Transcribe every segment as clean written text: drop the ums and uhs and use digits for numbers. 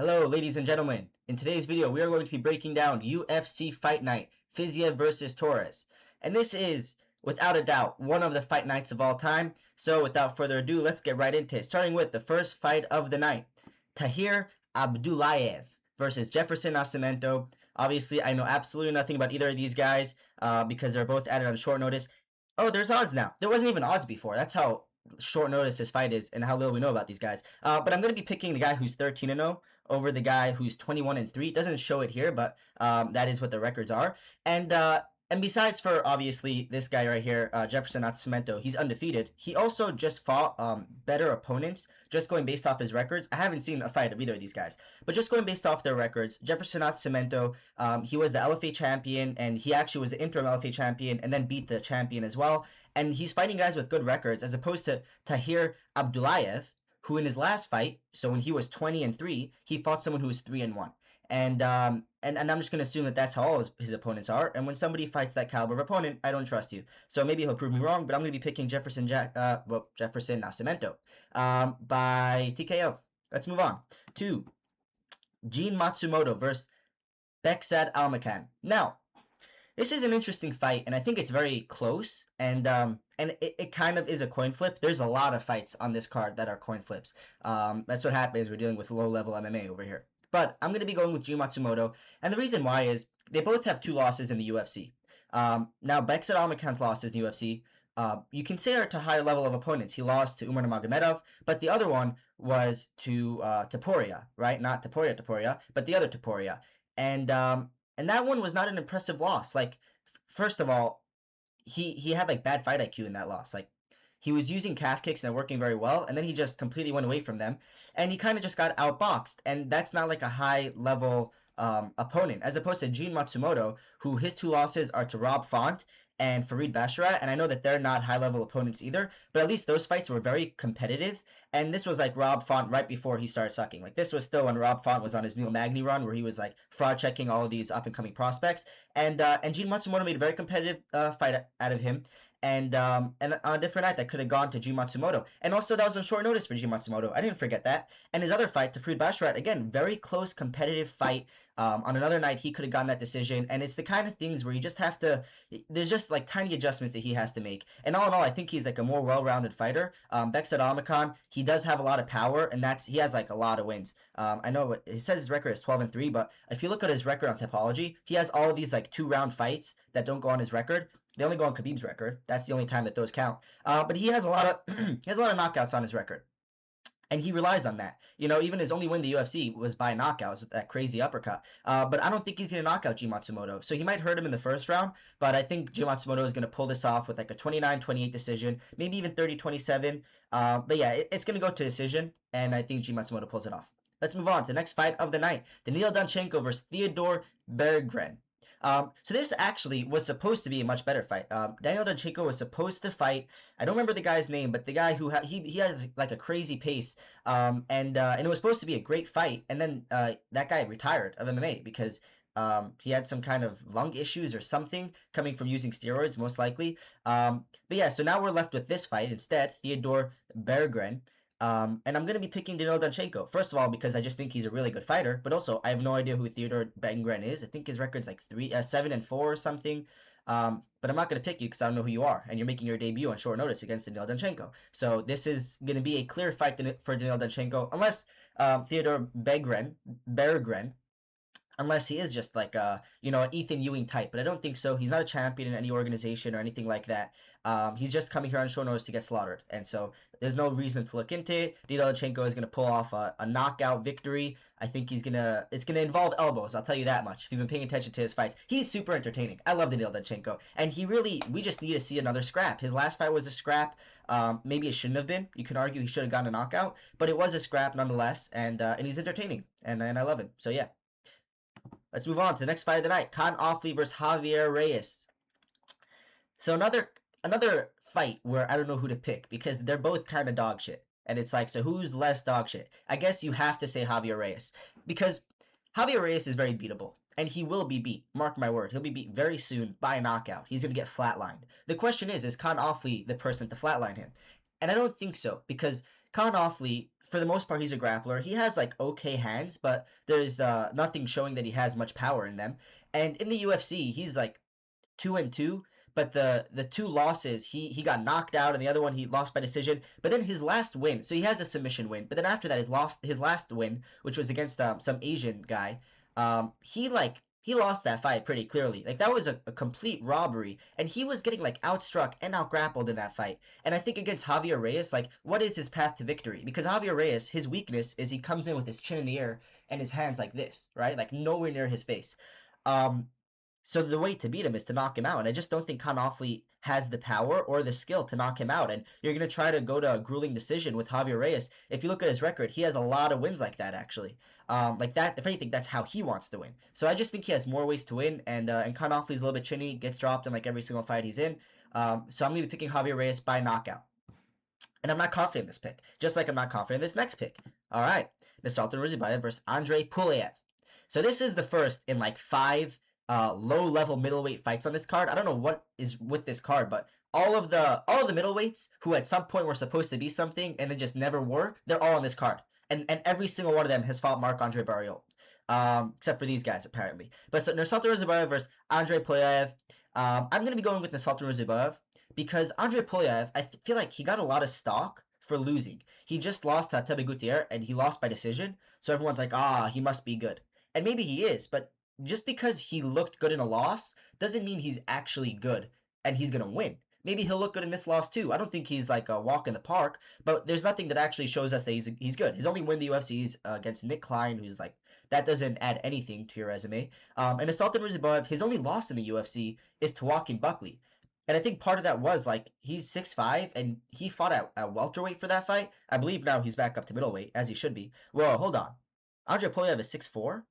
Hello, ladies and gentlemen. In today's video, we are going to be breaking down UFC Fight Night, Fiziev versus Torres. And this is, without a doubt, one of the fight nights of all time. So without further ado, let's get right into it. Starting with the first fight of the night. Tahir Abdullayev versus Jefferson Nascimento. Obviously, I know absolutely nothing about either of these guys because they're both added on short notice. Oh, there's odds now. There wasn't even odds before. That's how short notice this fight is and how little we know about these guys. But I'm going to be picking the guy who's 13-0 over the guy who's 21-3. It doesn't show it here, but that is what the records are. And besides for, obviously, this guy right here, Jefferson Nascimento, he's undefeated. He also just fought better opponents, just going based off his records. I haven't seen a fight of either of these guys, but just going based off their records, Jefferson Nascimento, he was the LFA champion, and he actually was the interim LFA champion, and then beat the champion as well. And he's fighting guys with good records, as opposed to Tahir Abdullayev, who in his last fight, so when he was 20-3, he fought someone who was 3-1. And I'm just going to assume that that's how all his opponents are. And when somebody fights that caliber of opponent, I don't trust you. So maybe he'll prove me wrong, but I'm going to be picking Jefferson Nascimento by TKO. Let's move on to Matsumoto versus Bekzat Almakhan. Now, this is an interesting fight, and I think it's very close, and it kind of is a coin flip. There's a lot of fights on this card that are coin flips. That's what happens. We're dealing with low-level MMA over here. But I'm going to be going with Matsumoto, and the reason why is they both have 2 losses in the UFC. Now, Bekzat Almakhan's losses in the UFC, you can say are to higher level of opponents. He lost to Umar Magomedov, but the other one was to Topuria, right? Not Topuria, but the other Topuria. And that one was not an impressive loss. Like, first of all, he had like bad fight IQ in that loss. Like, he was using calf kicks and working very well, and then he just completely went away from them, and he kind of just got outboxed, and that's not like a high-level opponent, as opposed to Matsumoto, who his 2 losses are to Rob Font and Farid Basharat, and I know that they're not high-level opponents either, but at least those fights were very competitive, and this was like Rob Font right before he started sucking. Like, this was still when Rob Font was on his Neil Magny run, where he was like fraud-checking all of these up-and-coming prospects, and Matsumoto made a very competitive fight out of him, and on a different night that could have gone to Matsumoto. And also that was on short notice for Matsumoto. I didn't forget that. And his other fight to Farid Basharat, again, very close competitive fight. On another night he could have gotten that decision. And it's the kind of things where you just have to, there's just like tiny adjustments that he has to make. And all in all, I think he's like a more well-rounded fighter. Bekzat Almakhan, he does have a lot of power, and he has like a lot of wins. I know he says his record is 12-3, but if you look at his record on Topology, he has all of these like 2-round fights that don't go on his record. They only go on Khabib's record. That's the only time that those count. But he has a lot of knockouts on his record, and he relies on that. You know, even his only win in the UFC was by knockouts with that crazy uppercut. But I don't think he's going to knock out Matsumoto. So he might hurt him in the first round, but I think Matsumoto is going to pull this off with like a 29-28 decision, maybe even 30-27. But yeah, it's going to go to decision, and I think Matsumoto pulls it off. Let's move on to the next fight of the night. Daniil Donchenko versus Theodor Berggren. So this actually was supposed to be a much better fight. Daniil Donchenko was supposed to fight, I don't remember the guy's name, but the guy who he has like a crazy pace, and it was supposed to be a great fight, and then that guy retired of MMA because he had some kind of lung issues or something coming from using steroids, most likely. But yeah, so now we're left with this fight instead, Theodor Berggren. And I'm going to be picking Daniil Donchenko. First of all, because I just think he's a really good fighter, but also I have no idea who Theodor Berggren is. I think his record's like 7-4 or something. But I'm not going to pick you because I don't know who you are, and you're making your debut on short notice against Daniil Donchenko. So this is going to be a clear fight for Daniil Donchenko, unless Theodor Berggren, unless he is just like an Ethan Ewing type, but I don't think so. He's not a champion in any organization or anything like that. He's just coming here on short notice to get slaughtered, and so there's no reason to look into it. Daniil Donchenko is going to pull off a knockout victory. I think it's gonna involve elbows. I'll tell you that much. If you've been paying attention to his fights, he's super entertaining. I love Daniil Donchenko, and we just need to see another scrap. His last fight was a scrap. Maybe it shouldn't have been. You can argue he should have gotten a knockout, but it was a scrap nonetheless, and he's entertaining, and I love him. So yeah. Let's move on to the next fight of the night. Kaan Ofli versus Javier Reyes. So another fight where I don't know who to pick because they're both kind of dog shit. And it's like, so who's less dog shit? I guess you have to say Javier Reyes because Javier Reyes is very beatable. And he will be beat. Mark my word. He'll be beat very soon by a knockout. He's going to get flatlined. The question is Kaan Ofli the person to flatline him? And I don't think so because Kaan Ofli for the most part, he's a grappler. He has like okay hands, but there's nothing showing that he has much power in them. And in the UFC, he's like 2-2. But the two losses, he got knocked out, and the other one he lost by decision. But then his last win, so he has a submission win. But then after that, his last win, which was against some Asian guy. He lost that fight pretty clearly. Like that was a complete robbery, and he was getting like outstruck and outgrappled in that fight. And I think against Javier Reyes, like what is his path to victory? Because Javier Reyes, his weakness is he comes in with his chin in the air and his hands like this, right? Like nowhere near his face. Um, so the way to beat him is to knock him out, and I just don't think Kaan Ofli has the power or the skill to knock him out. And you're gonna try to go to a grueling decision with Javier Reyes. If you look at his record, he has a lot of wins like that actually. Like that, if anything, that's how he wants to win. So I just think he has more ways to win, and Kaan Ofli's a little bit chinny, gets dropped in like every single fight he's in. So I'm gonna be picking Javier Reyes by knockout. And I'm not confident in this pick, just like I'm not confident in this next pick. All right, Nursulton Ruziboev versus Andrey Pulyaev. So this is the first in like 5 low-level middleweight fights on this card. I don't know what is with this card, but all of the middleweights who at some point were supposed to be something and then just never were, they're all on this card. And every single one of them has fought Marc-Andre Barriault. Except for these guys, apparently. But so Nursulton Ruziboev versus Andrey Pulyaev. I'm going to be going with Nursulton Ruziboev because Andrey Pulyaev, I feel like he got a lot of stock for losing. He just lost to Tebe Gutierrez, and he lost by decision. So everyone's like, he must be good. And maybe he is, but just because he looked good in a loss doesn't mean he's actually good and he's going to win. Maybe he'll look good in this loss too. I don't think he's like a walk in the park, but there's nothing that actually shows us that he's good. His only win in the UFC is against Nick Klein, who's like, that doesn't add anything to your resume. And Nursulton Ruziboev, his only loss in the UFC is to Joaquin Buckley. And I think part of that was like he's 6'5", and he fought at welterweight for that fight. I believe now he's back up to middleweight, as he should be. Whoa, hold on. Andrey Pulyaev is 6'4"?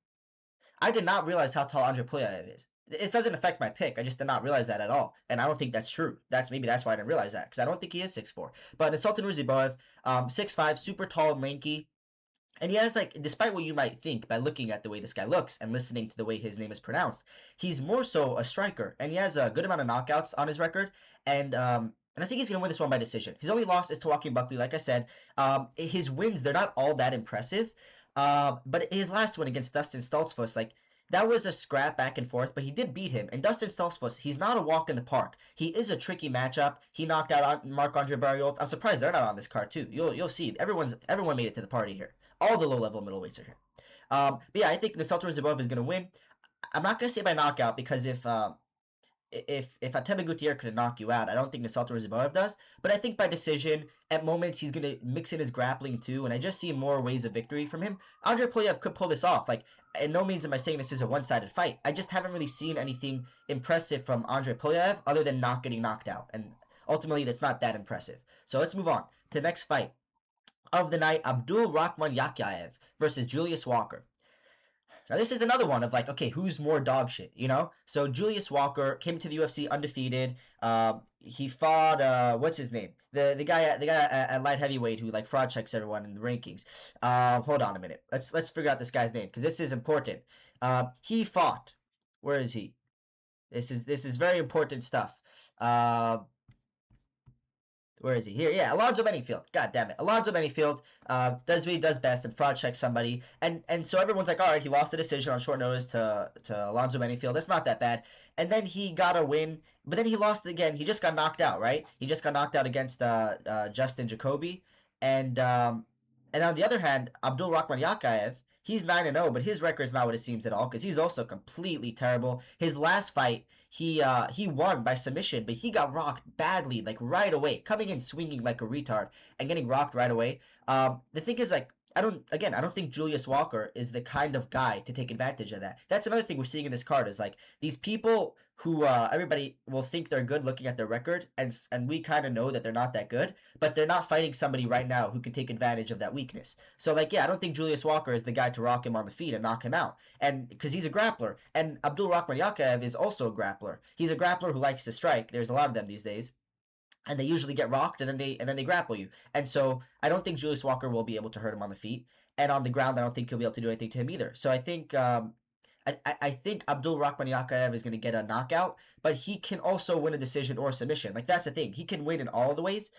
I did not realize how tall Andrey Pulyaev is. It doesn't affect my pick. I just did not realize that at all, and I don't think that's true. Maybe that's why I didn't realize that, because I don't think he is 6'4". But Nursulton Ruziboev, 6'5", super tall and lanky. And he has, like, despite what you might think by looking at the way this guy looks and listening to the way his name is pronounced, he's more so a striker. And he has a good amount of knockouts on his record. And I think he's going to win this one by decision. His only loss is to Joaquin Buckley, like I said. His wins, they're not all that impressive. But his last one against Dustin Stoltzfus, like, that was a scrap back and forth, but he did beat him. And Dustin Stoltzfus, he's not a walk in the park. He is a tricky matchup. He knocked out Marc-Andre Barriault. I'm surprised they're not on this card, too. You'll see. Everyone made it to the party here. All the low-level middleweights are here. But yeah, I think Nursulton Ruziboev is going to win. I'm not going to say by knockout, because if Tebe Gutierrez could knock you out, I don't think Nursulton Ruziboev does. But I think by decision, at moments he's going to mix in his grappling too, and I just see more ways of victory from him. Andrey Pulyaev could pull this off. Like, in no means am I saying this is a one-sided fight. I just haven't really seen anything impressive from Andrey Pulyaev other than not getting knocked out. And ultimately, that's not that impressive. So let's move on to the next fight of the night, Abdul Rakhman Yakhyaev versus Julius Walker. Now, this is another one of like, okay, who's more dog shit, you know? So Julius Walker came to the UFC undefeated. He fought what's his name? The guy at light heavyweight who like fraud checks everyone in the rankings. Hold on a minute. Let's figure out this guy's name because this is important. He fought. Where is he? This is very important stuff. Where is he? Here, yeah, Alonzo Menifield. God damn it. Alonzo Menifield does what he does best and fraud checks somebody. And so everyone's like, all right, he lost a decision on short notice to Alonzo Menifield. That's not that bad. And then he got a win, but then he lost again. He just got knocked out, right? He just got knocked out against Justin Jacoby. And on the other hand, Abdul Rakhman Yakhyaev, he's 9-0, but his record's not what it seems at all because he's also completely terrible. His last fight, he won by submission, but he got rocked badly, like right away, coming in swinging like a retard and getting rocked right away. The thing is, like, I don't think Julius Walker is the kind of guy to take advantage of that. That's another thing we're seeing in this card is like these people who everybody will think they're good looking at their record, and we kind of know that they're not that good, but they're not fighting somebody right now who can take advantage of that weakness. So like, yeah, I don't think Julius Walker is the guy to rock him on the feet and knock him out, and because he's a grappler, and Abdul Rakhman Yakhyaev is also a grappler. He's a grappler who likes to strike. There's a lot of them these days. And they usually get rocked, and then they grapple you. And so I don't think Julius Walker will be able to hurt him on the feet, and on the ground, I don't think he'll be able to do anything to him either. So I think I think Abdul Rakhman Yakhyaev is going to get a knockout, but he can also win a decision or a submission. Like that's the thing, he can win in all the ways.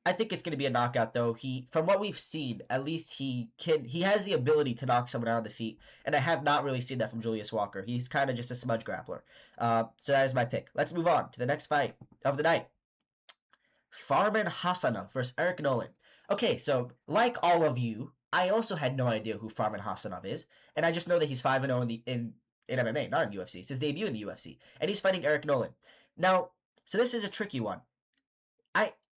I think it's going to be a knockout, though. From what we've seen, at least he has the ability to knock someone out of the feet, and I have not really seen that from Julius Walker. He's kind of just a smudge grappler. So that is my pick. Let's move on to the next fight of the night. Farman Hasanov versus Eric Nolan. Okay, so like all of you, I also had no idea who Farman Hasanov is, and I just know that he's 5-0 in MMA, not in UFC. It's his debut in the UFC, and he's fighting Eric Nolan. Now, so this is a tricky one.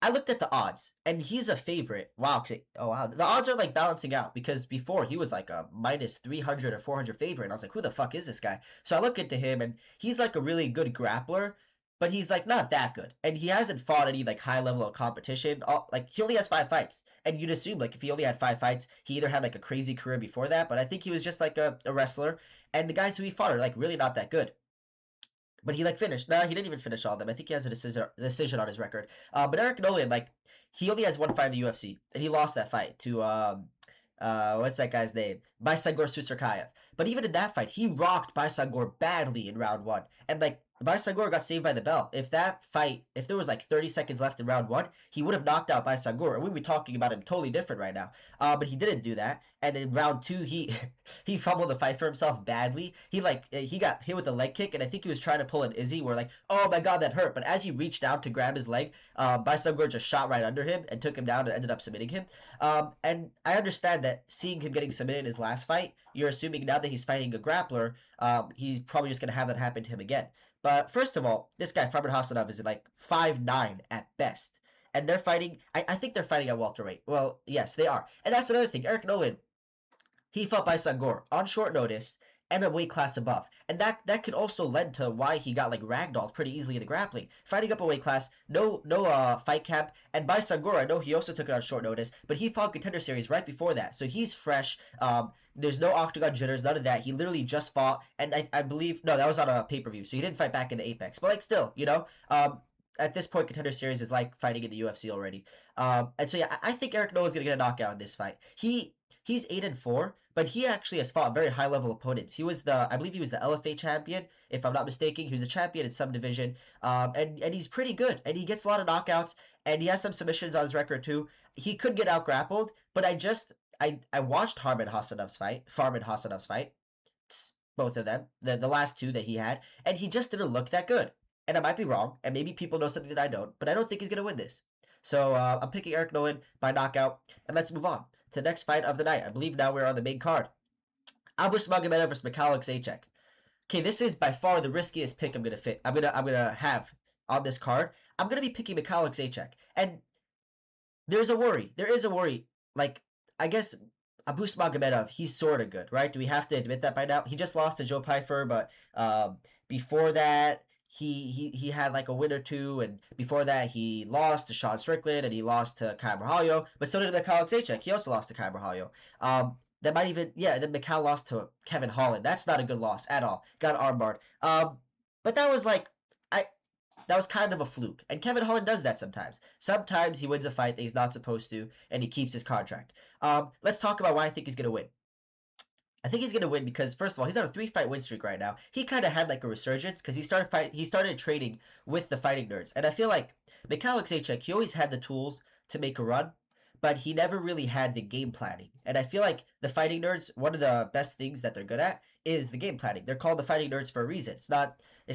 I looked at the odds, and he's a favorite. Wow, oh wow, the odds are like balancing out because before he was like a minus 300 or 400 favorite, and I was like, who the fuck is this guy? So I look into him, and he's like a really good grappler, but he's like not that good, and he hasn't fought any like high level of competition. Like he only has 5 fights, and you'd assume like if he only had 5 fights, he either had like a crazy career before that, but I think he was just like a wrestler, and the guys who he fought are like really not that good. But he like finished. No, he didn't even finish all of them. I think he has a decision on his record. But Eric Nolan, like, he only has one fight in the UFC, and he lost that fight to what's that guy's name? Baysagor Susurkayev. But even in that fight, he rocked Baysagor badly in round 1, and like Baysagor got saved by the bell. If there was like 30 seconds left in round 1, he would have knocked out Baysagor, and we'd be talking about him totally different right now. But he didn't do that, and in round 2, he fumbled the fight for himself badly. He got hit with a leg kick, and I think he was trying to pull an Izzy, where like, oh my god, that hurt. But as he reached out to grab his leg, Baysagor just shot right under him and took him down and ended up submitting him. And I understand that seeing him getting submitted in his last fight, you're assuming now that he's fighting a grappler, he's probably just gonna have that happen to him again. But first of all, this guy, Farman Hasanov, is like 5'9" at best. And they're fighting, I think they're fighting at welterweight. Well, yes, they are. And that's another thing. Eric Nolan, he fought Baysagor on short notice and a weight class above. And that could also lend to why he got like ragdolled pretty easily in the grappling. Fighting up a weight class, no fight camp. And Baysagor, I know he also took it on short notice, but he fought Contender Series right before that. So he's fresh. There's no octagon jitters, none of that. He literally just fought, and I believe, no, that was on a pay-per-view, so he didn't fight back in the Apex. But like still, at this point, Contender Series is like fighting in the UFC already. And so yeah, I think Eric Nolan's gonna get a knockout in this fight. He's 8-4, but he actually has fought very high level opponents. I believe he was the LFA champion, if I'm not mistaken. He was a champion in some division, and he's pretty good, and he gets a lot of knockouts, and he has some submissions on his record too. He could get out grappled, but I watched Farman Hasanov's fight, both of them, the last 2 that he had, and he just didn't look that good. And I might be wrong, and maybe people know something that I don't, but I don't think he's gonna win this. So I'm picking Eric Nolan by knockout, and let's move on to the next fight of the night. I believe now we're on the main card. Magomedov versus Mikhail Zaitchik. Okay, this is by far the riskiest pick I'm gonna have on this card. I'm gonna be picking Mikhail Zaitchik, and there is a worry. Like, I guess Magomedov, he's sort of good, right? Do we have to admit that by now? He just lost to Joe Pyfer, but before that, he had like a win or 2, and before that, he lost to Sean Strickland, and he lost to Kai Borhalio, but so did Mikhail Zaitchik. He also lost to Kai Borhalio. That might even, yeah, then Mikhail lost to Kevin Holland. That's not a good loss at all. Got armbarred. But that was like, that was kind of a fluke. And Kevin Holland does that sometimes. Sometimes he wins a fight that he's not supposed to, and he keeps his contract. Let's talk about why I think he's going to win. I think he's going to win because, first of all, he's on a 3-fight win streak right now. He kind of had like a resurgence because he started training with the Fighting Nerds. And I feel like Mikhail Zaitchik, he always had the tools to make a run, but he never really had the game planning. And I feel like the Fighting Nerds, one of the best things that they're good at is the game planning. They're called the Fighting Nerds for a reason. It's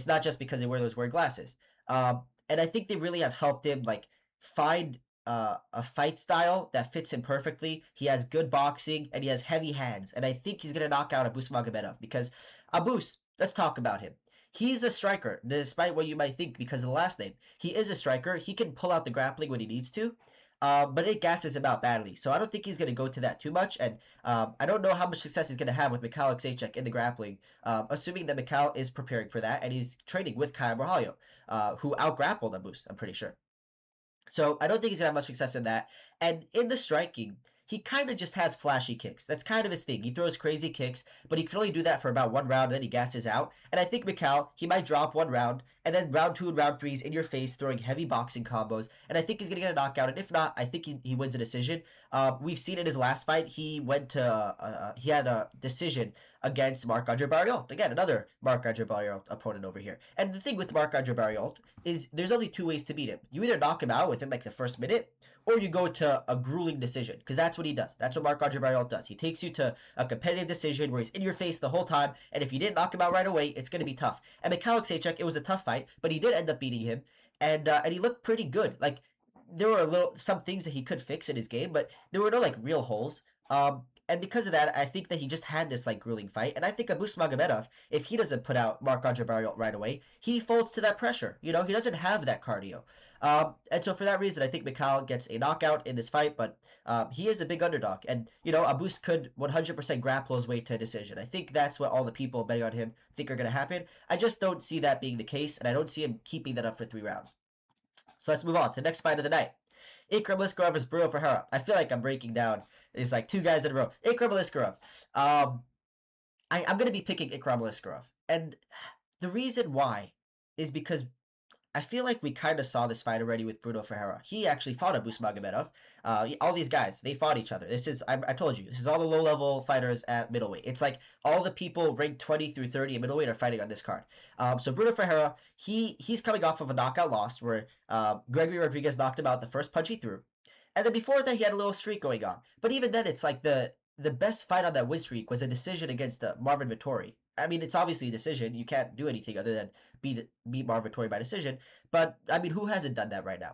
not just because they wear those weird glasses. And I think they really have helped him like find a fight style that fits him perfectly. He has good boxing and he has heavy hands. And I think he's gonna knock out Abus Magomedov because let's talk about him. He's a striker, despite what you might think because of the last name. He is a striker. He can pull out the grappling when he needs to. But it gasses him out badly. So I don't think he's going to go to that too much. And I don't know how much success he's going to have with Mikhail Zaitchik in the grappling, assuming that Mikhail is preparing for that. And he's training with Kai Borhalio, who out-grappled Abus, I'm pretty sure. So I don't think he's going to have much success in that. And in the striking, he kind of just has flashy kicks. That's kind of his thing. He throws crazy kicks, but he can only do that for about 1 round, and then he gasses out. And I think Mikhail, he might drop 1 round, and then round 2 and round 3 is in your face, throwing heavy boxing combos. And I think he's going to get a knockout. And if not, I think he wins a decision. We've seen in his last fight, he had a decision against Marc-Andre Barriault. Again, another Marc-Andre Barriault opponent over here. And the thing with Marc-Andre Barriault is there's only 2 ways to beat him. You either knock him out within like the first minute, or you go to a grueling decision, because that's what he does. That's what Marc-Andre Barriault does. He takes you to a competitive decision where he's in your face the whole time, and if you didn't knock him out right away, it's going to be tough. And Mikhail Sejchuk, it was a tough fight, but he did end up beating him, and he looked pretty good. Like, there were some things that he could fix in his game, but there were no like real holes. And because of that, I think that he just had this like grueling fight. And I think Magomedov, if he doesn't put out Marc-Andre Barriault right away, he folds to that pressure. You know, he doesn't have that cardio. And so for that reason, I think Mikhail gets a knockout in this fight, but he is a big underdog. And, you know, Abus could 100% grapple his way to a decision. I think that's what all the people betting on him think are going to happen. I just don't see that being the case, and I don't see him keeping that up for 3 rounds. So let's move on to the next fight of the night. Ikram Liskarov versus Bruno Ferreira. I feel like I'm breaking down. It's like 2 guys in a row. Ikram Liskarov. I'm going to be picking Ikram Liskarov. And the reason why is because I feel like we kind of saw this fight already with Bruno Ferreira. He actually fought Abus Magomedov. All these guys, they fought each other. This is, I told you, this is all the low-level fighters at middleweight. It's like all the people ranked 20 through 30 at middleweight are fighting on this card. So Bruno Ferreira, he's coming off of a knockout loss where Gregory Rodriguez knocked him out the first punch he threw. And then before that, he had a little streak going on. But even then, it's like the best fight on that win streak was a decision against Marvin Vettori. I mean, it's obviously a decision. You can't do anything other than beat Marvin Vettori by decision. But, I mean, who hasn't done that right now?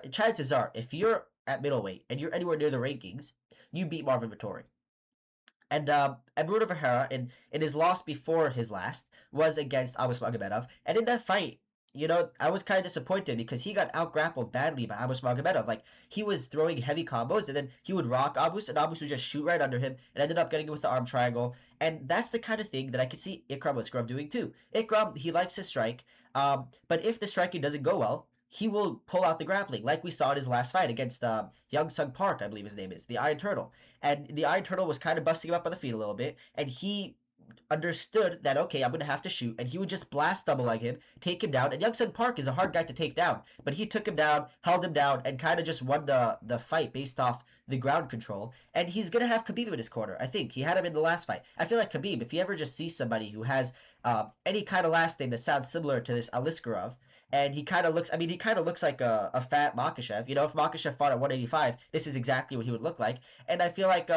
Chances are, if you're at middleweight and you're anywhere near the rankings, you beat Marvin Vettori. And Bruno Ferreira, in his loss before his last, was against Abus Magomedov. And in that fight, you know, I was kind of disappointed because he got out-grappled badly by Abus Magomedov. Like, he was throwing heavy combos, and then he would rock Abus, and Abus would just shoot right under him, and ended up getting him with the arm triangle. And that's the kind of thing that I could see Ikram Liskarov doing too. Ikram, he likes to strike, but if the striking doesn't go well, he will pull out the grappling, like we saw in his last fight against Young Sung Park, I believe his name is, the Iron Turtle. And the Iron Turtle was kind of busting him up on the feet a little bit, and he understood that, okay, I'm going to have to shoot, and he would just blast double leg him, take him down, and Young Sung Park is a hard guy to take down, but he took him down, held him down, and kind of just won the fight based off the ground control, and he's going to have Khabib in his corner. I think he had him in the last fight. I feel like Khabib, if he ever just sees somebody who has any kind of last name that sounds similar to this Aliskarov, and he kind of looks like a fat Makhachev. You know, if Makhachev fought at 185, this is exactly what he would look like. And I feel like,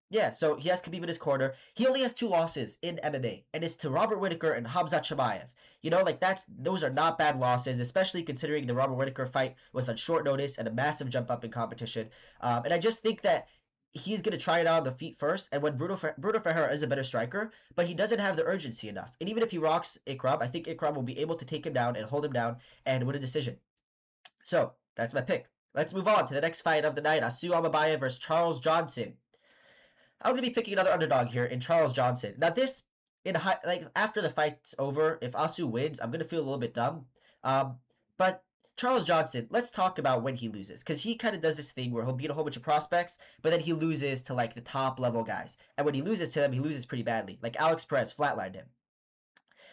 yeah, so he has Khabib in his corner. He only has 2 losses in MMA, and it's to Robert Whittaker and Khamzat Chimaev. You know, like those are not bad losses, especially considering the Robert Whittaker fight was on short notice and a massive jump up in competition. And I just think that he's going to try it out on the feet first, and when Bruno Ferreira is a better striker, but he doesn't have the urgency enough. And even if he rocks Ikram, I think Ikram will be able to take him down and hold him down and win a decision. So, that's my pick. Let's move on to the next fight of the night, Asu Almakhan versus Charles Johnson. I'm going to be picking another underdog here in Charles Johnson. Now this, after the fight's over, if Asu wins, I'm going to feel a little bit dumb. But Charles Johnson, let's talk about when he loses, because he kind of does this thing where he'll beat a whole bunch of prospects, but then he loses to like the top level guys. And when he loses to them, he loses pretty badly. Like Alex Perez flatlined him.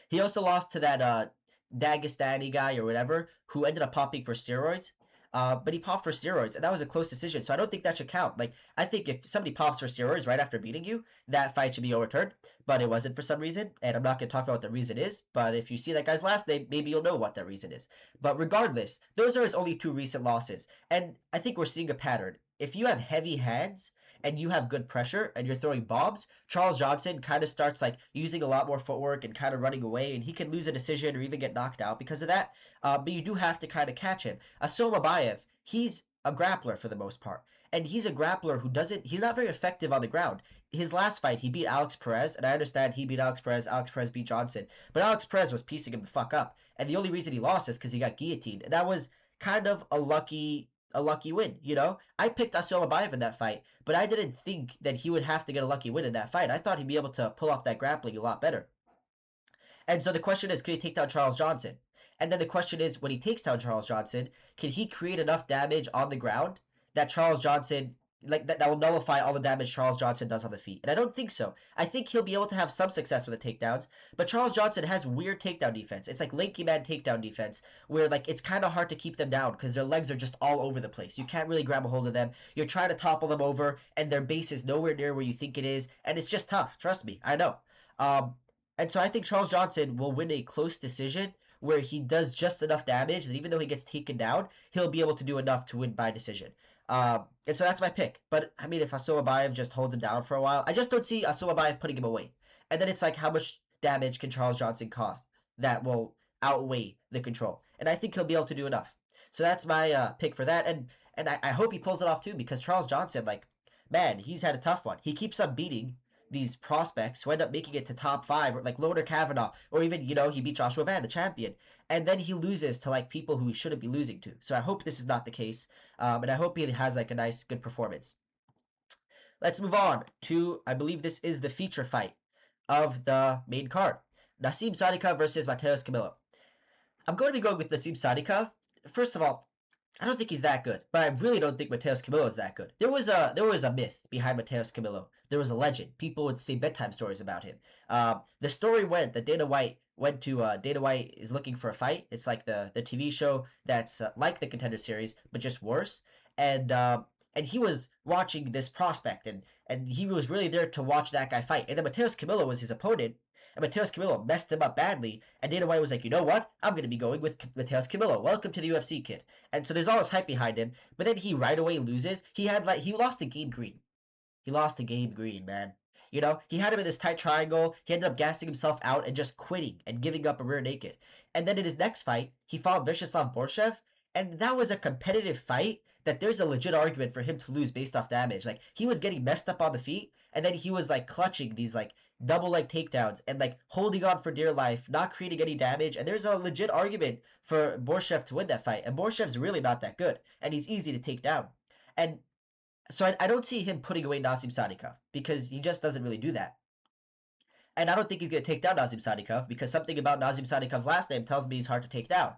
He also lost to that Dagestani guy or whatever who ended up popping for steroids. But he popped for steroids, and that was a close decision, so I don't think that should count. Like, I think if somebody pops for steroids right after beating you, that fight should be overturned, but it wasn't for some reason, and I'm not going to talk about what the reason is, but if you see that guy's last name, maybe you'll know what that reason is. But regardless, those are his only 2 recent losses, and I think we're seeing a pattern. If you have heavy hands, and you have good pressure, and you're throwing bombs, Charles Johnson kind of starts like using a lot more footwork and kind of running away, and he can lose a decision or even get knocked out because of that. But you do have to kind of catch him. Almakhan, he's a grappler for the most part, and he's a grappler he's not very effective on the ground. His last fight, he beat Alex Perez, and I understand he beat Alex Perez beat Johnson, but Alex Perez was piecing him the fuck up, and the only reason he lost is because he got guillotined, and that was kind of a lucky win, you know? I picked Almakhan in that fight, but I didn't think that he would have to get a lucky win in that fight. I thought he'd be able to pull off that grappling a lot better. And so the question is, can he take down Charles Johnson? And then the question is, when he takes down Charles Johnson, can he create enough damage on the ground that Charles Johnson, like that will nullify all the damage Charles Johnson does on the feet? And I don't think so. I think he'll be able to have some success with the takedowns, but Charles Johnson has weird takedown defense. It's like lanky man takedown defense, where like it's kind of hard to keep them down because their legs are just all over the place. You can't really grab a hold of them. You're trying to topple them over, and their base is nowhere near where you think it is, and it's just tough. Trust me, I know. And so I think Charles Johnson will win a close decision where he does just enough damage that even though he gets taken down, he'll be able to do enough to win by decision. And so that's my pick. But I mean, if Abdullayev just holds him down for a while, I just don't see Abdullayev putting him away. And then it's like, how much damage can Charles Johnson cause that will outweigh the control? And I think he'll be able to do enough. So that's my pick for that. And I hope he pulls it off too, because Charles Johnson, like, man, he's had a tough one. He keeps on beating these prospects who end up making it to top 5, or like Loder Kavanaugh, or even, he beat Joshua Van, the champion, and then he loses to like people who he shouldn't be losing to. So I hope this is not the case, and I hope he has like a nice, good performance. Let's move on to, I believe this is the feature fight of the main card. Nassim Sadykhov versus Mateusz Camilo. I'm going to be going with Nassim Sadykhov. First of all, I don't think he's that good, but I really don't think Mateusz Camilo is that good. There was a myth behind Mateusz Camilo. There was a legend. People would say bedtime stories about him. The story went that Dana White is looking for a fight. It's like the TV show that's like the Contender Series, but just worse. And he was watching this prospect, and he was really there to watch that guy fight. And then Mateusz Camilo was his opponent, and Mateusz Camilo messed him up badly, and Dana White was like, you know what? I'm going to be going with Mateusz Camilo. Welcome to the UFC, kid. And so there's all this hype behind him, but then he right away loses. He lost to Game Green. He lost to Game Green, man. He had him in this tight triangle. He ended up gassing himself out and just quitting and giving up a rear naked. And then in his next fight, he fought Vyacheslav Borshev, and that was a competitive fight that there's a legit argument for him to lose based off damage. Like, he was getting messed up on the feet, and then he was like clutching these like double leg takedowns and like holding on for dear life, not creating any damage. And there's a legit argument for Borshev to win that fight. And Borshev's really not that good, and he's easy to take down. And so I don't see him putting away Nassim Sadykhov, because he just doesn't really do that. And I don't think he's going to take down Nassim Sadykhov, because something about Nassim Sadykhov's last name tells me he's hard to take down.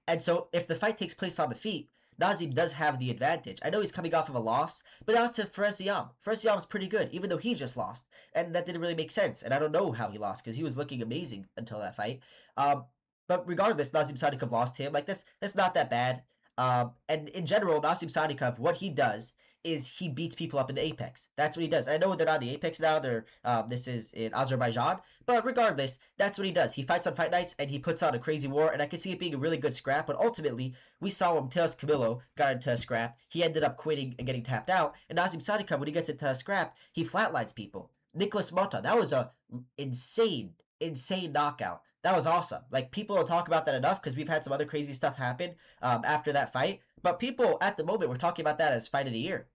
And so if the fight takes place on the feet, Nassim does have the advantage. I know he's coming off of a loss, but that was to Fiziev. Fiziev's pretty good, even though he just lost. And that didn't really make sense. And I don't know how he lost, because he was looking amazing until that fight. But regardless, Nassim Sadykhov lost to him. Like, that's not that bad. And in general, Nassim Sadykhov, what he does is he beats people up in the Apex. That's what he does. I know they're not in the Apex now. This is in Azerbaijan. But regardless, that's what he does. He fights on fight nights, and he puts on a crazy war, and I can see it being a really good scrap. But ultimately, we saw when Mateusz Camilo got into a scrap, he ended up quitting and getting tapped out. And Nassim Sadykhov, when he gets into a scrap, he flatlines people. Nicholas Mota, that was a insane knockout. That was awesome. Like, people don't talk about that enough, because we've had some other crazy stuff happen after that fight. But people at the moment were talking about that as fight of the year,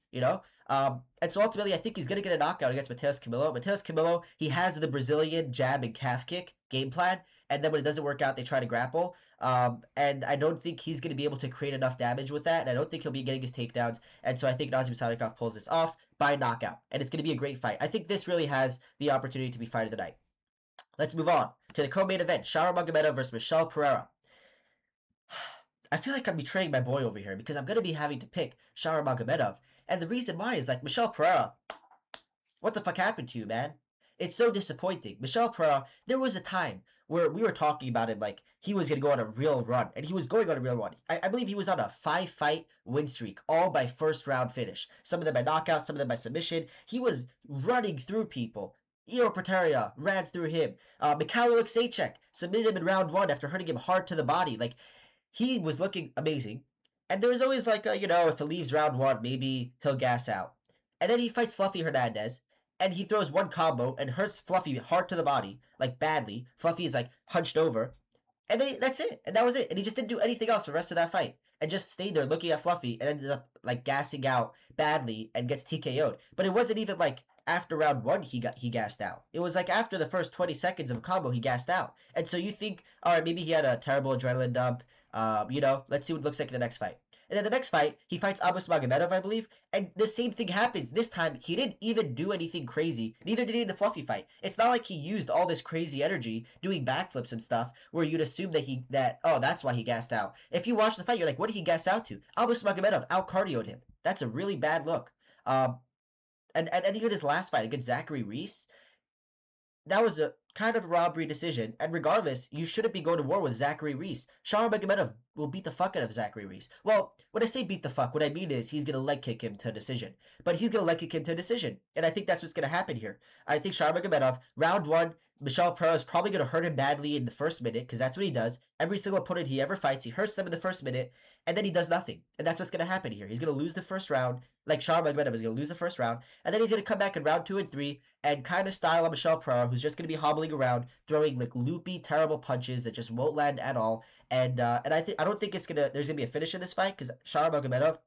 And so ultimately, I think he's going to get a knockout against Mateusz Camilo. Mateusz Camilo, he has the Brazilian jab and calf kick game plan. And then when it doesn't work out, they try to grapple. And I don't think he's going to be able to create enough damage with that. And I don't think he'll be getting his takedowns. And so I think Nassim Sadykhov pulls this off by knockout. And it's going to be a great fight. I think this really has the opportunity to be fight of the night. Let's move on to the co-main event. Magomedov versus Michel Pereira. I feel like I'm betraying my boy over here, because I'm going to be having to pick Magomedov. And the reason why is, like, Michel Pereira, what the fuck happened to you, man? It's so disappointing. Michel Pereira, there was a time where we were talking about him like he was going to go on a real run. And he was going on a real run. I believe he was on a 5-fight win streak, all by first round finish. Some of them by knockout, some of them by submission. He was running through people. Io Pereira ran through him. Mikhail Alexeychuk submitted him in round 1 after hurting him hard to the body. Like, he was looking amazing. And there was always like, if it leaves round 1, maybe he'll gas out. And then he fights Fluffy Hernandez, and he throws one combo and hurts Fluffy hard to the body, like badly. Fluffy is like hunched over. And then that's it. And that was it. And he just didn't do anything else for the rest of that fight. And just stayed there looking at Fluffy and ended up like gassing out badly and gets TKO'd. But it wasn't even like after round 1 he gassed out. It was like after the first 20 seconds of a combo he gassed out. And so you think, all right, maybe he had a terrible adrenaline dump. Let's see what it looks like in the next fight. And then the next fight, he fights Magomedov, I believe, and the same thing happens. This time, he didn't even do anything crazy. Neither did he in the Fluffy fight. It's not like he used all this crazy energy doing backflips and stuff, where you'd assume that's why he gassed out. If you watch the fight, you're like, what did he gas out to? Magomedov out-cardioed him. That's a really bad look. And even his last fight against Zachary Reese, that was a kind of a robbery decision, and regardless, you shouldn't be going to war with Zachary Reese. Magomedov will beat the fuck out of Zachary Reese. Well, when I say beat the fuck, what I mean is he's going to leg kick him to a decision. But he's going to leg kick him to a decision, and I think that's what's going to happen here. I think Magomedov, round 1, Michel Pereira is probably going to hurt him badly in the first minute because that's what he does. Every single opponent he ever fights, he hurts them in the first minute, and then he does nothing. And that's what's going to happen here. He's going to lose the first round, like Magomedov is going to lose the first round, and then he's going to come back in round 2 and 3 and kind of style on Michel Pereira, who's just going to be hobbling around, throwing like loopy, terrible punches that just won't land at all. And I don't think there's gonna be a finish in this fight because Magomedov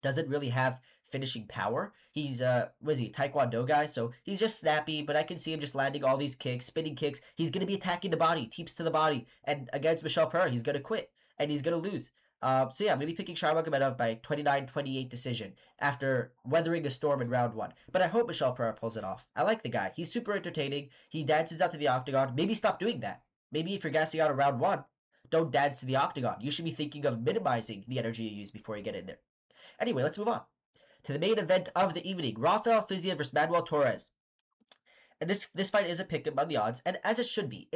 doesn't really have finishing power. He's what is he, Taekwondo guy? So he's just snappy, but I can see him just landing all these kicks, spinning kicks. He's gonna be attacking the body, teeps to the body, and against Michel Pereira, he's gonna quit and he's gonna lose. So yeah, I'm gonna be picking Magomedov by 29-28 decision after weathering a storm in round 1. But I hope Michel Pereira pulls it off. I like the guy. He's super entertaining. He dances out to the octagon. Maybe stop doing that. Maybe if you're gassing out in round 1, don't dance to the octagon. You should be thinking of minimizing the energy you use before you get in there. Anyway, let's move on to the main event of the evening: Rafael Fiziev versus Manuel Torres. And this fight is a pick 'em on the odds, and as it should be.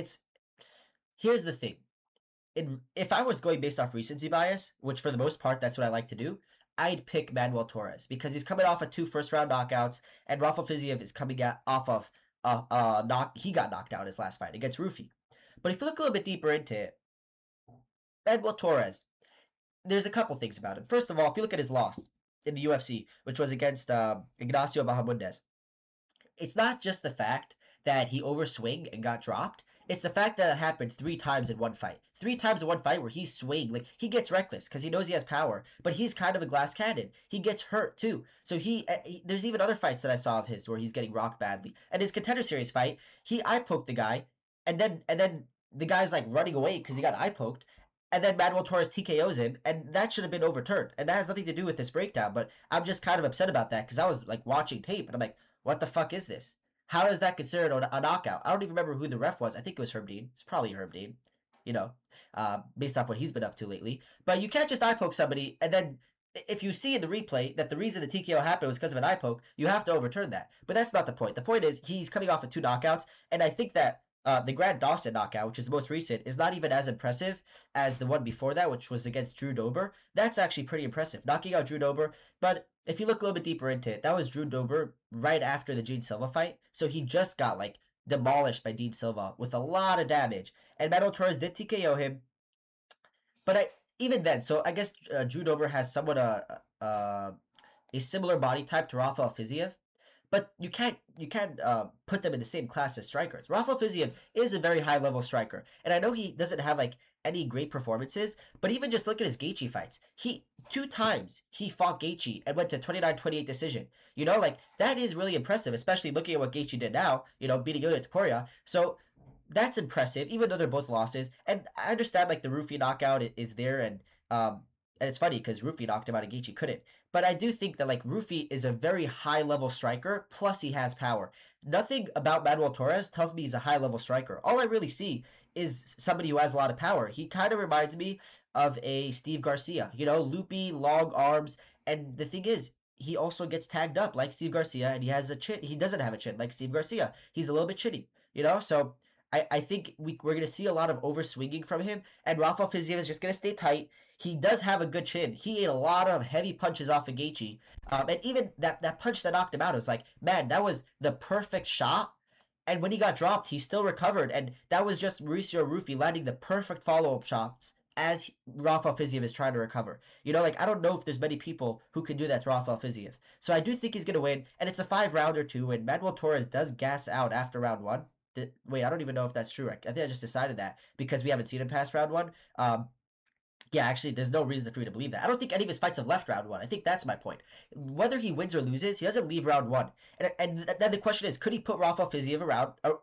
Here's the thing: if I was going based off recency bias, which for the most part that's what I like to do, I'd pick Manuel Torres because he's coming off of 2 first-round knockouts, and Rafael Fiziev is coming off of he got knocked out his last fight against Rufi. But if you look a little bit deeper into it, Manuel Torres, there's a couple things about him. First of all, if you look at his loss in the UFC, which was against Ignacio Bahamundes, it's not just the fact that he overswing and got dropped. It's the fact that it happened 3 times in one fight. 3 times in one fight where he's swing. Like, he gets reckless because he knows he has power, but he's kind of a glass cannon. He gets hurt, too. So there's even other fights that I saw of his where he's getting rocked badly. And his Contender Series fight, he eye-poked the guy, and then the guy's, like, running away because he got eye-poked, and then Manuel Torres TKOs him, and that should have been overturned. And that has nothing to do with this breakdown, but I'm just kind of upset about that because I was, like, watching tape, and I'm like, what the fuck is this? How is that considered a knockout? I don't even remember who the ref was. I think it was Herb Dean. It's probably Herb Dean, based off what he's been up to lately. But you can't just eye poke somebody, and then if you see in the replay that the reason the TKO happened was because of an eye poke, you have to overturn that. But that's not the point. The point is he's coming off of 2 knockouts, and I think that the Grant Dawson knockout, which is the most recent, is not even as impressive as the one before that, which was against Drew Dober. That's actually pretty impressive, knocking out Drew Dober. But if you look a little bit deeper into it, that was Drew Dober right after the Gene Silva fight. So he just got, like, demolished by Dean Silva with a lot of damage. And Manuel Torres did TKO him. But even then, so I guess Drew Dober has somewhat a similar body type to Rafael Fiziev. But you can't put them in the same class as strikers. Rafael Fiziev is a very high-level striker. And I know he doesn't have, like, any great performances, but even just look at his Gaethje fights. 2 times he fought Gaethje and went to 29-28 decision. Like, that is really impressive, especially looking at what Gaethje did now, beating Ilia Topuria. So that's impressive, even though they're both losses. And I understand, like, the Rufi knockout is there, and it's funny because Rufi knocked him out and Gaethje couldn't. But I do think that, like, Rufi is a very high-level striker, plus he has power. Nothing about Manuel Torres tells me he's a high-level striker. All I really see is somebody who has a lot of power. He kind of reminds me of a Steve Garcia, loopy, long arms. And the thing is, he also gets tagged up like Steve Garcia, and he has a chin. He doesn't have a chin like Steve Garcia. He's a little bit chinny, So I think we're going to see a lot of overswinging from him, and Rafael Fiziev is just going to stay tight. He does have a good chin. He ate a lot of heavy punches off of Gaethje. And even that punch that knocked him out, it was like, man, that was the perfect shot. And when he got dropped, he still recovered. And that was just Mauricio Rufi landing the perfect follow-up shots as Rafael Fiziev is trying to recover. I don't know if there's many people who can do that to Rafael Fiziev. So I do think he's going to win. And it's a 5-rounder too. And Manuel Torres does gas out after round 1. Wait, I don't even know if that's true. I think I just decided that because we haven't seen him past round 1. Yeah, actually, there's no reason for you to believe that. I don't think any of his fights have left round 1. I think that's my point. Whether he wins or loses, he doesn't leave round 1. And then the question is, could he put Rafael Fiziev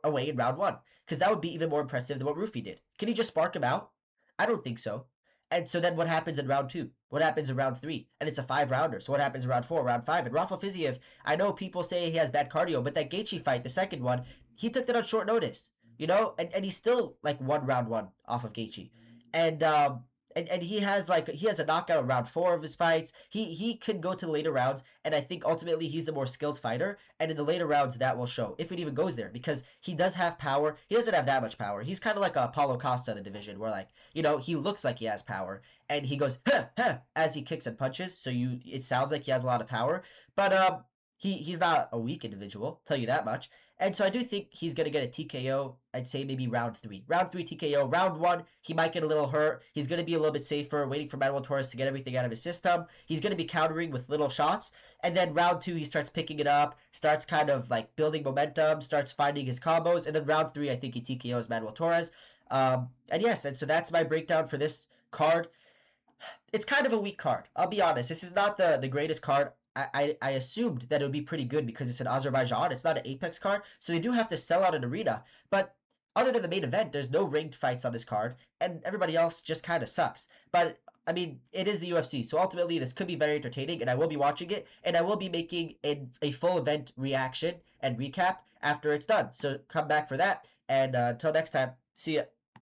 away in round 1? Because that would be even more impressive than what Rufi did. Can he just spark him out? I don't think so. And so then what happens in round 2? What happens in round 3? And it's a 5-rounder. So what happens in round 4, round 5? And Rafael Fiziev, I know people say he has bad cardio, but that Gaethje fight, the second one, he took that on short notice. And he's still, like, won round 1 off of Gaethje. And he has a knockout in round 4 of his fights. He could go to the later rounds, and I think ultimately he's the more skilled fighter. And in the later rounds, that will show if it even goes there, because he does have power. He doesn't have that much power. He's kind of like a Paulo Costa in the division, where he looks like he has power, and he goes huh, huh, as he kicks and punches. So it sounds like he has a lot of power, but he's not a weak individual. Tell you that much. And so I do think he's going to get a TKO. I'd say maybe round 3. Round 3 TKO. Round 1, he might get a little hurt. He's going to be a little bit safer, waiting for Manuel Torres to get everything out of his system. He's going to be countering with little shots. And then round 2, he starts picking it up, starts kind of like building momentum, starts finding his combos. And then round 3, I think he TKOs Manuel Torres. And yes, and so that's my breakdown for this card. It's kind of a weak card. I'll be honest. This is not the greatest card. I assumed that it would be pretty good because it's in Azerbaijan. It's not an Apex card, so they do have to sell out an arena. But other than the main event, there's no ranked fights on this card, and everybody else just kind of sucks. But I mean, it is the UFC, so ultimately this could be very entertaining, and I will be watching it, and I will be making a full event reaction and recap after it's done. So come back for that, and until next time, see ya.